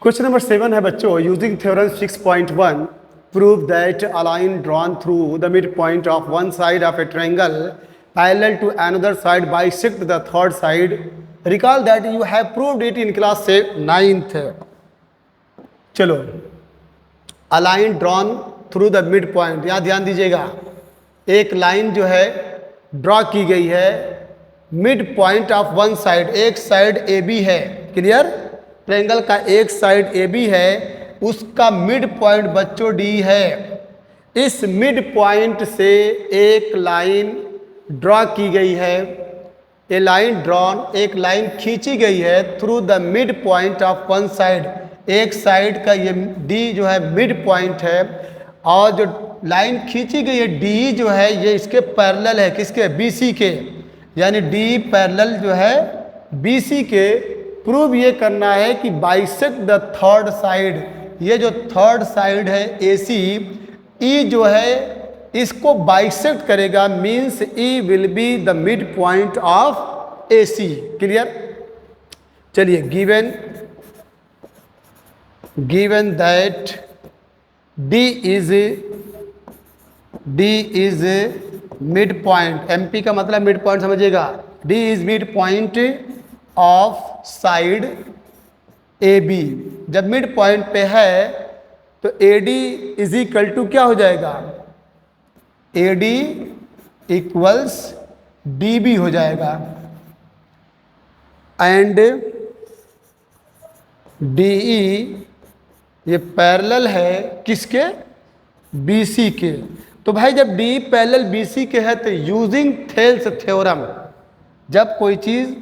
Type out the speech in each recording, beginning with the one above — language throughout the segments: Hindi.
क्वेश्चन नंबर 7 है बच्चों, using theorem 6.1 prove that a line drawn through the mid point of one side of a triangle parallel to another side bisect the third side. Recall that you have proved it in class 9th। चलो, a line drawn through the mid point, यहाँ ध्यान दीजिएगा, एक लाइन जो है ड्रॉ की गई है mid point of one side, एक साइड ए बी है, क्लियर। ट्रायंगल का एक साइड ए बी है, उसका मिड पॉइंट बच्चों डी है। इस मिड पॉइंट से एक लाइन ड्रॉ की गई है, ए लाइन ड्रॉन, एक लाइन खींची गई है through the mid point of one side, एक साइड का ये डी जो है मिड पॉइंट है, और जो लाइन खींची गई है डी जो है ये इसके पैरेलल है, किसके, बीसी के, यानी डी पैरेलल जो है बीसी के। प्रूव ये करना है कि बाइसेक्ट द थर्ड साइड, ये जो थर्ड साइड है एसी, ई जो है इसको बाइसेक्ट करेगा, means E will be the mid point of AC, clear. चलिए, given that D is mid point, MP का मतलब मिड पॉइंट समझिएगा, D is mid point of side A B. जब मिड पॉइंट पे है तो A D is equal to क्या हो जाएगा, A D equals D B हो जाएगा, एंड डी ई ये पैरेलल है किसके, बीसी के। तो भाई जब डी पैरेलल बीसी के है तो यूजिंग थेल्स थ्योरम, जब कोई चीज़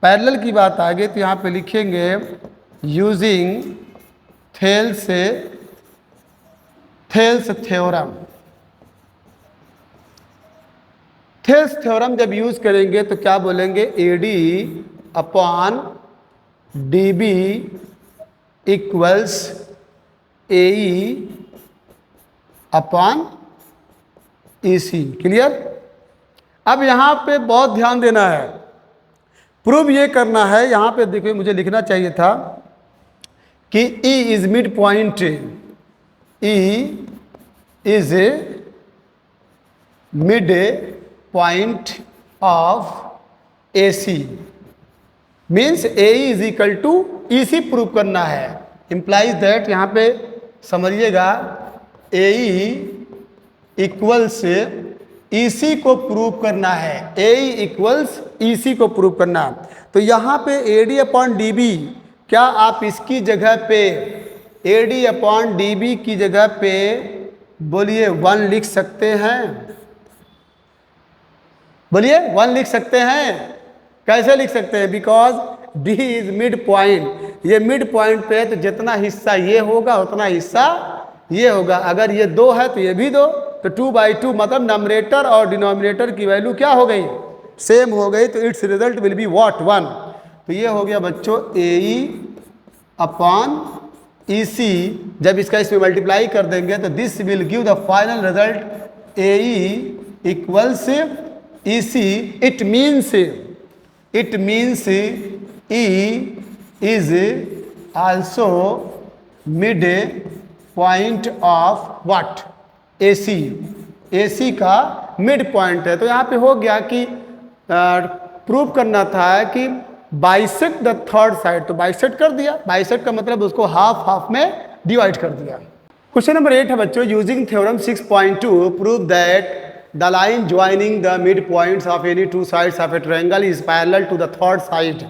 पैरेलल की बात आ गई तो यहाँ पे लिखेंगे using Thales theorem. Thales theorem जब यूज करेंगे तो क्या बोलेंगे, A D upon D B equals A E upon E C, clear. अब यहाँ पे बहुत ध्यान देना है, प्रूव ये करना है। यहाँ पे देखिए, मुझे लिखना चाहिए था कि E is mid point, E is mid point of AC, means A is equal to E C prove करना है। इम्प्लाइज दैट, यहाँ पे समझिएगा, ए इक्वल्स ई सी को प्रूव करना है, ए इक्वल्स ई सी को प्रूव करना। तो यहाँ पे A D upon D B, क्या आप इसकी जगह पे A D upon D B की जगह पे बोलिए 1 लिख सकते हैं, बोलिए 1 लिख सकते हैं। कैसे लिख सकते हैं, because D is mid point, ये मिड पॉइंट पे है तो जितना हिस्सा ये होगा उतना हिस्सा ये होगा, अगर ये 2 है तो ये भी 2, तो 2/2 मतलब नमरेटर और डिनोमिनेटर की वैल्यू क्या हो गई, सेम हो गई, तो it's result will be what, 1। तो ये हो गया बच्चों ए ई अपॉन ई सी। जब इसका इसमें मल्टीप्लाई कर देंगे तो this will give the final result A E equals E C. It means E is also mid point of what, AC, AC का मिड पॉइंट है। तो यहाँ पे हो गया कि प्रूव करना था कि बाइसेक्ट द थर्ड साइड, तो बाइसेक्ट कर दिया, बाइसेक्ट का मतलब उसको हाफ हाफ में डिवाइड कर दिया। क्वेश्चन नंबर 8 है बच्चों, using theorem 6.2 prove that the line joining the mid points of any 2 sides of a triangle is parallel to the third side.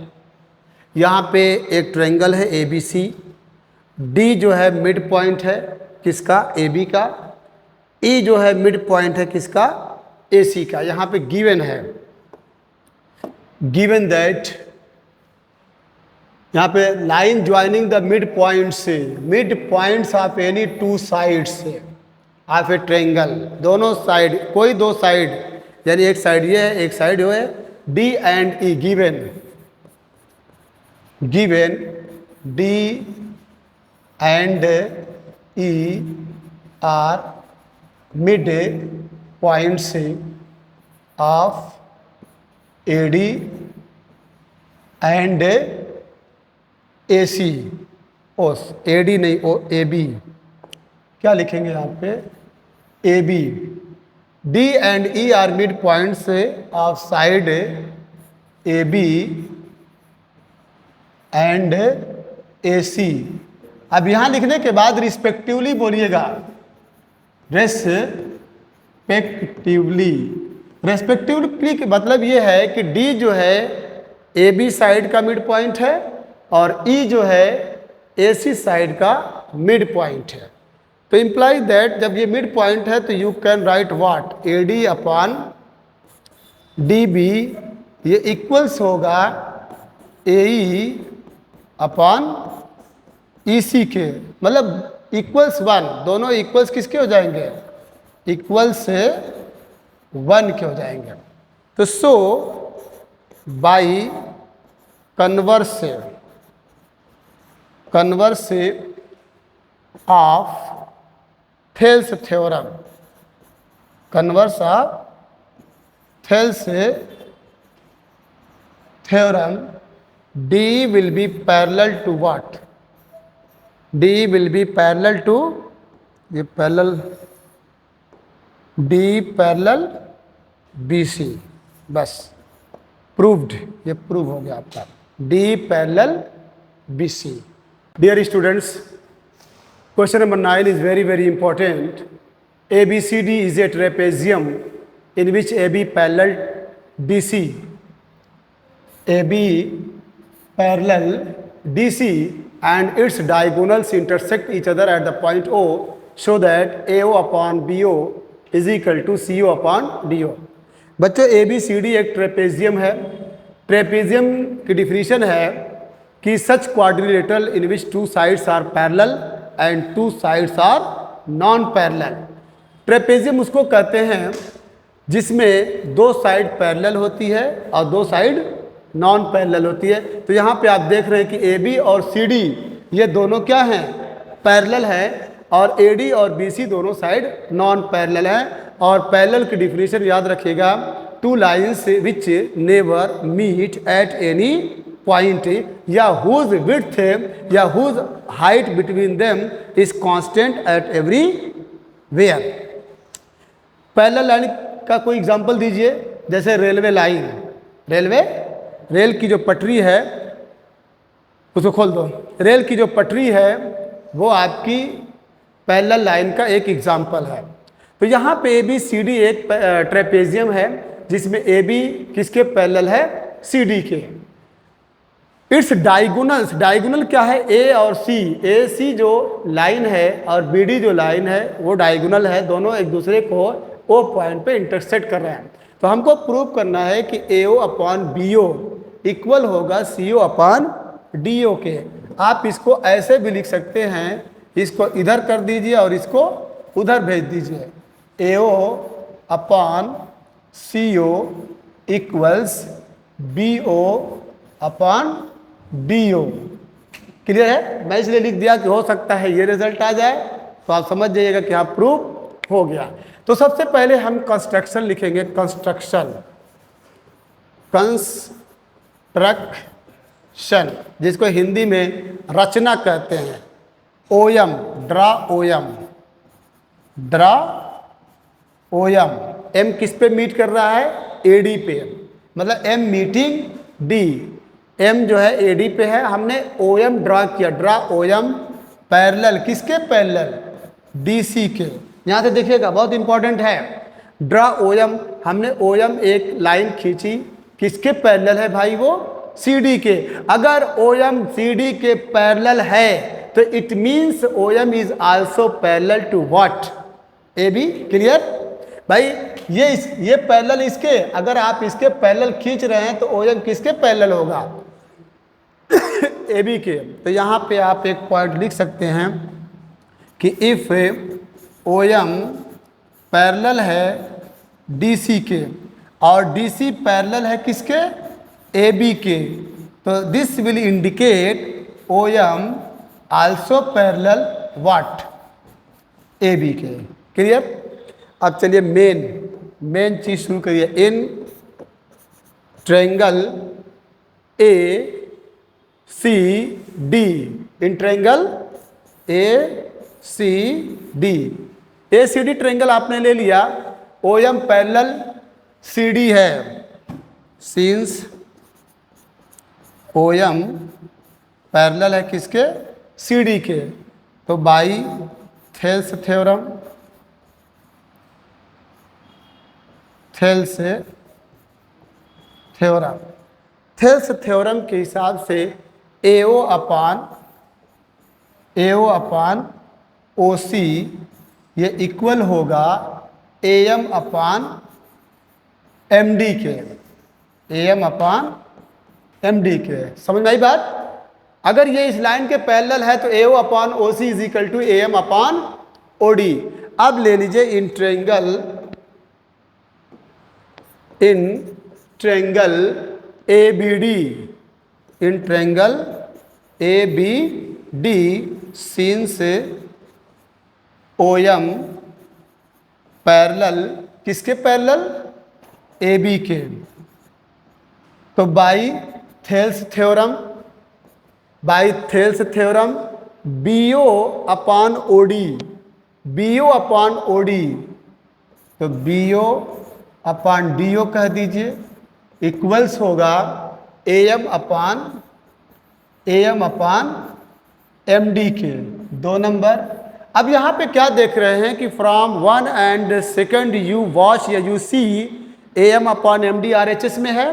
यहाँ पे एक ट्रायंगल है ABC, D जो है मिड पॉइंट है किसका, AB का, E जो है मिड पॉइंट है किसका, AC का। यहाँ पे गिवन है, गिवन दैट, यहाँ पे line joining the mid point से, mid points of any 2 sides of a triangle, दोनों साइड, कोई 2 साइड, यानी एक साइड ये है एक साइड वो है, D and E given D and E are mid points of AD and AC, ओस, ए डी नहीं, ओ ए बी, क्या लिखेंगे यहाँ पे, A B, D and E are mid points of side A B and A C. अब यहां लिखने के बाद रिस्पेक्टिवली बोलिएगा, रेस्पेक्टिवली। रेस्पेक्टिवली का मतलब ये है कि डी जो है ए बी साइड का मिड पॉइंट है और ई जो है ए सी साइड का मिड पॉइंट है। तो इंप्लाई दैट जब ये मिड पॉइंट है तो you can write what, A D upon D B, ये इक्वल्स होगा ए ई अपॉन ई सी के, मतलब इक्वल्स 1, दोनों इक्वल्स किसके हो जाएंगे, इक्वल्स से 1 के हो जाएंगे। तो so by converse of Thales theorem, converse of Thales theorem, D will be parallel to what? D will be parallel to, ये पैरेलल, D पैरेलल BC, बस प्रूव्ड, ये प्रूव हो गया आपका, D parallel BC। Dear students, question number 9 is very very important. ABCD is a trapezium in which AB parallel DC, AB parallel DC and its diagonals intersect each other at the point O, so that AO upon BO is equal to CO upon DO। बच्चों ABCD एक ट्रेपेजियम है। ट्रेपेजियम की डिफिनीशन है कि such quadrilateral in which 2 sides are parallel and 2 sides are non parallel. Trapezium उसको कहते हैं जिसमें 2 साइड पैरेलल होती है और 2 साइड नॉन पैरेलल होती है। तो यहाँ पे आप देख रहे हैं कि ए बी और सी डी ये दोनों क्या हैं, पैरेलल हैं, और ए डी और बी सी दोनों साइड नॉन पैरेलल हैं। और पैरेलल की डिफिनीशन याद रखिएगा, 2 lines which never meet at any point या हुज विड्थ या whose height between them is constant at everywhere. Parallel line का कोई एग्जांपल दीजिए, जैसे रेलवे लाइन, रेल की जो पटरी है उसको खोल दो, रेल की जो पटरी है वो आपकी पैरेलल लाइन का एक एग्जाम्पल है। तो यहाँ पे ए बी सी डी एक ट्रेपेजियम है जिसमें ए बी किसके पैरेलल है, सी डी के। इट्स डायगोनल्स, डायगोनल क्या है, ए और सी, ए सी जो लाइन है और बी डी जो लाइन है वो डायगोनल है, दोनों एक दूसरे को ओ पॉइंट पे इंटरसेक्ट कर रहे हैं। तो हमको प्रूव करना है कि A O upon B O equal होगा सी ओ अपॉन डी ओ के। आप इसको ऐसे भी लिख सकते हैं, इसको इधर कर दीजिए और इसको उधर भेज दीजिए, A O upon C O equals B O upon D O. Clear है? मैं इसलिए लिख दिया कि हो सकता है ये रिजल्ट आ जाए, तो आप समझ जाइएगा कि हाँ प्रूफ हो गया। तो सबसे पहले हम कंस्ट्रक्शन लिखेंगे, कंस्ट्रक्शन जिसको हिंदी में रचना कहते हैं। ओयम, ड्रा ओयम, ड्रा ओयम, एम किस पे मीट कर रहा है, ए डी पे, मतलब एम मीटिंग डी, एम जो है ए डी पे है, हमने ओ एम ड्रा किया, ड्रा ओ एम पैरेलल, किसके पैरेलल, डी सी के। यहाँ से देखिएगा बहुत इंपॉर्टेंट है, ड्रा ओ एम, हमने ओ एम एक लाइन खींची, किसके पैरेलल है भाई, वो सी डी के। अगर ओ एम सी डी के पैरेलल है तो it means O M is also parallel to what, A B. Clear भाई, ये पैरेलल इसके, अगर आप इसके पैरेलल खींच रहे हैं तो ओ एम किसके पैरेलल होगा, ए बी के। तो यहाँ पे आप एक पॉइंट लिख सकते हैं कि इफ ओ एम पैरेलल है डी सी के और डी सी पैरेलल है किसके, ए बी के, तो this will indicate O M also parallel what, A B के। क्लियर? अब चलिए मेन चीज शुरू करिए। In triangle A C D in triangle A C D. A C D triangle आपने ले लिया, O M parallel C D है, सिंस ओ एम पैरेलल है किसके, सी डी के, तो by Thales theorem, Thales theorem, Thales theorem के हिसाब से एओ अपान ओ सी ये इक्वल होगा A M upon M D के, A M upon M D के। समझ में आई बात? अगर ये इस लाइन के पैरेलल है तो A O upon O C is equal to A M upon O D. अब ले लीजिए in triangle A B D, in triangle A B D since O M parallel किसके पैरेलल, ए बी के, तो by Thales theorem B O upon O D, B O upon O D, तो B O upon D O कह दीजिए, इक्वल्स होगा A M upon M D के, 2 नंबर। अब यहाँ पे क्या देख रहे हैं कि from 1 and second you watch या you see A M upon M D R H S में है,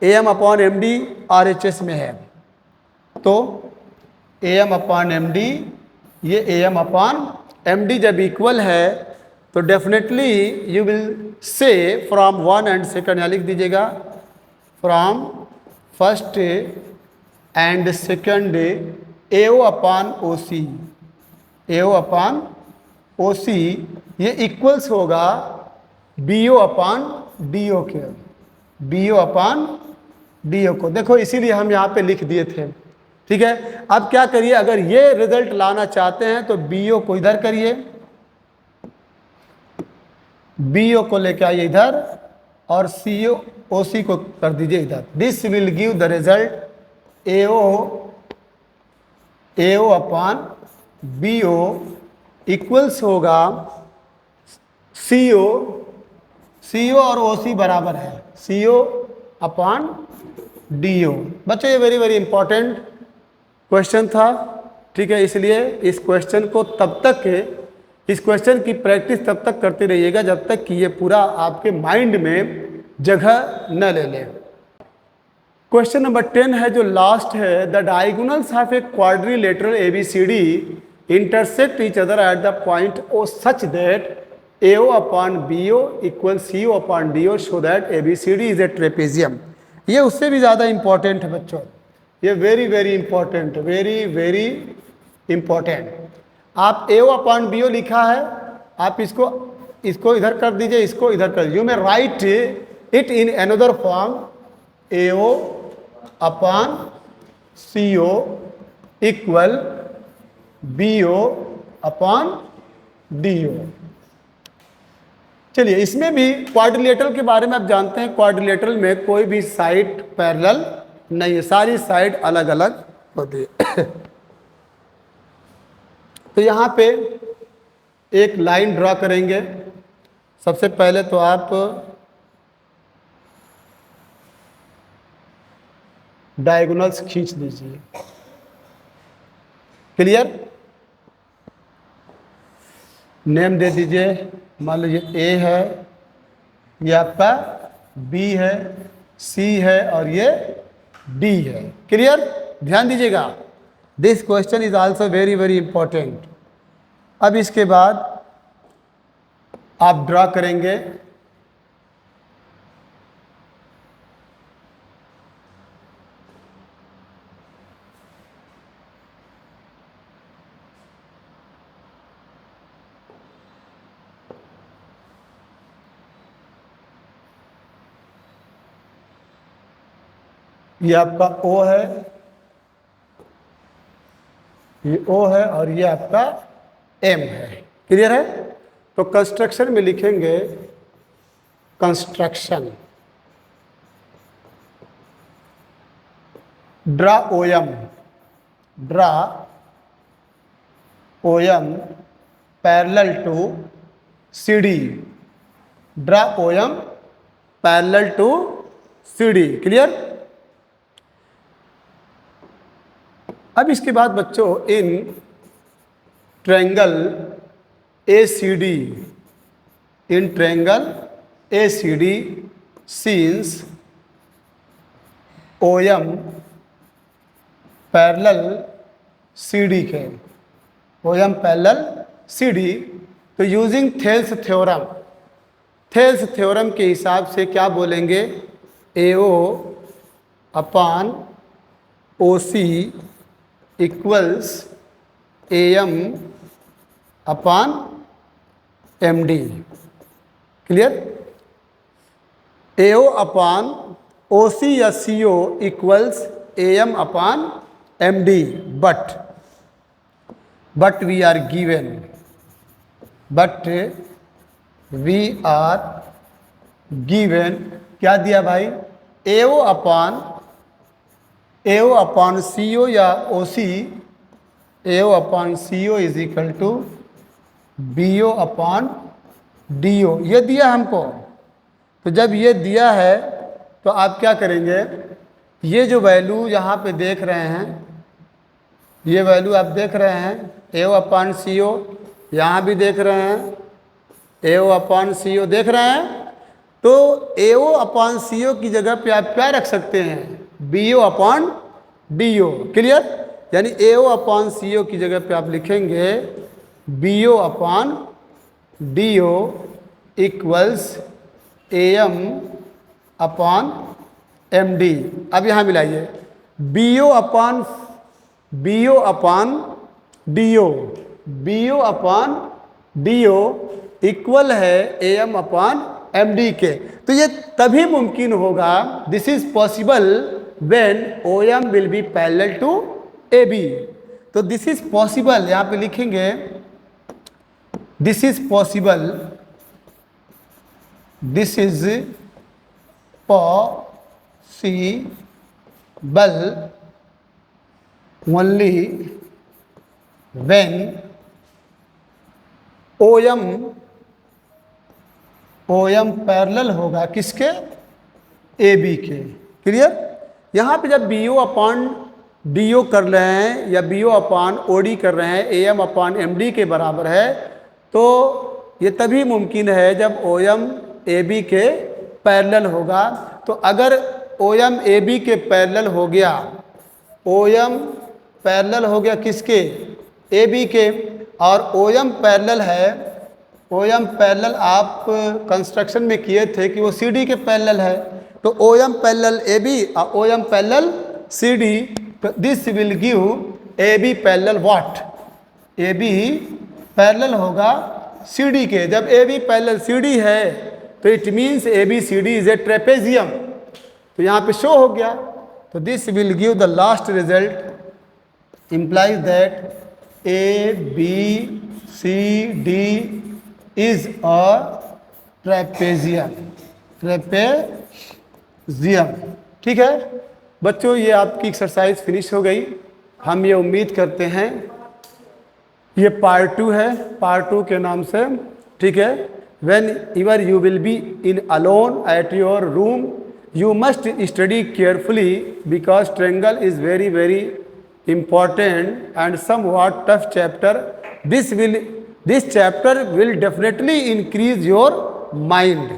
A M upon M D R H S में है, तो A M upon M D, ये A M upon M D जब इक्वल है तो definitely you will say from 1 and second, या लिख दीजिएगा from first and second A O upon O C, A O upon O सी ये इक्वल्स होगा बी ओ अपान डी ओ के, बी ओ अपान डी ओ को। देखो इसीलिए हम यहाँ पे लिख दिए थे, ठीक है। अब क्या करिए, अगर ये रिजल्ट लाना चाहते हैं तो बी ओ को इधर करिए, बी ओ को लेके आइए इधर, और सी ओ सी को कर दीजिए इधर। This will give the result A O upon B O equals होगा सी ओ और ओ सी बराबर है सी ओ अपान डी ओ। बच्चों ये वेरी वेरी इंपॉर्टेंट क्वेश्चन था, ठीक है। इसलिए इस क्वेश्चन को तब तक इस क्वेश्चन की प्रैक्टिस तब तक करते रहिएगा जब तक कि ये पूरा आपके माइंड में जगह न ले ले। क्वेश्चन नंबर 10 है जो लास्ट है, the diagonals of a quadrilateral ABCD intersect each other at the point O such that AO upon BO equal CO upon DO show that ABCD is a trapezium. ये उससे भी ज़्यादा इंपॉर्टेंट है बच्चों, ये very very important, very very important. आप AO अपॉन BO लिखा है, आप इसको इधर कर दीजिए, इसको इधर कर दीजिए। You may right it in another form AO upon CO equal BO upon DO। चलिए इसमें भी क्वाड्रिलेटरल के बारे में आप जानते हैं, क्वाड्रिलेटरल में कोई भी साइड पैरेलल नहीं है, सारी साइड अलग अलग होती है। तो यहाँ पे एक लाइन ड्रा करेंगे। सबसे पहले तो आप डायगोनल्स खींच दीजिए, क्लियर। नेम दे दीजिए, मान लीजिए ए है, ये आपका बी है, सी है और ये डी है, क्लियर। ध्यान दीजिएगा, this question is also very very important. अब इसके बाद आप ड्रा करेंगे ये आपका O है, ये O है और ये आपका M है, क्लियर है। तो कंस्ट्रक्शन में लिखेंगे construction draw OM, draw OM parallel to CD. Draw OM parallel to CD. Clear? अब इसके बाद बच्चों इन ट्रायंगल ACD, इन triangle ACD since OM parallel CD के, OM पैरेलल CD, तो using Thales theorem, Thales theorem के हिसाब से क्या बोलेंगे, AO upon OC equals AM upon MD. Clear? AO upon OC या CO equals AM upon MD. but we are given क्या दिया भाई, AO अपान CO या OC, AO upon CO is equal to BO upon DO, ये दिया हमको। तो जब ये दिया है तो आप क्या करेंगे, ये जो वैल्यू यहाँ पे देख रहे हैं, ये वैल्यू आप देख रहे हैं AO अपान CO, यहाँ भी देख रहे हैं AO अपान CO देख रहे हैं, तो AO अपान CO की जगह पे आप क्या रख सकते हैं, BO अपान DO. क्लियर? यानी AO अपान CO की जगह पे आप लिखेंगे BO upon DO equals AM upon MD. अब यहाँ मिलाइए, BO अपान DO इक्वल है AM अपान MD के। तो ये तभी मुमकिन होगा, this is possible when OM will be parallel to AB. तो दिस इज पॉसिबल, यहाँ पे लिखेंगे this is possible only when OM parallel होगा किसके, AB के. क्लियर? यहाँ पे जब BO अपान DO कर रहे हैं या BO अपान OD कर रहे हैं, AM अपान MD के बराबर है, तो ये तभी मुमकिन है जब OM AB के पैरेलल होगा. तो अगर OM AB के पैरेलल हो गया, OM पैरेलल हो गया किसके, AB के, और OM पैरेलल है, OM पैरेलल आप कंस्ट्रक्शन में किए थे कि वो CD के पैरेलल है, तो OM पैरेलल AB और OM पैरेलल CD, तो this will give AB parallel what, AB parallel होगा CD के. जब AB पैरेलल CD है तो it means ABCD is a trapezium. तो यहाँ पे शो हो गया. तो this will give the last result implies that ABCD is a trapezium. ठीक है बच्चों, ये आपकी एक्सरसाइज फिनिश हो गई. हम ये उम्मीद करते हैं, ये पार्ट 2 है, पार्ट 2 के नाम से. ठीक है, whenever you will be in alone at your room, you must study carefully because triangle is very very important and somewhat tough chapter. This chapter will definitely increase your mind.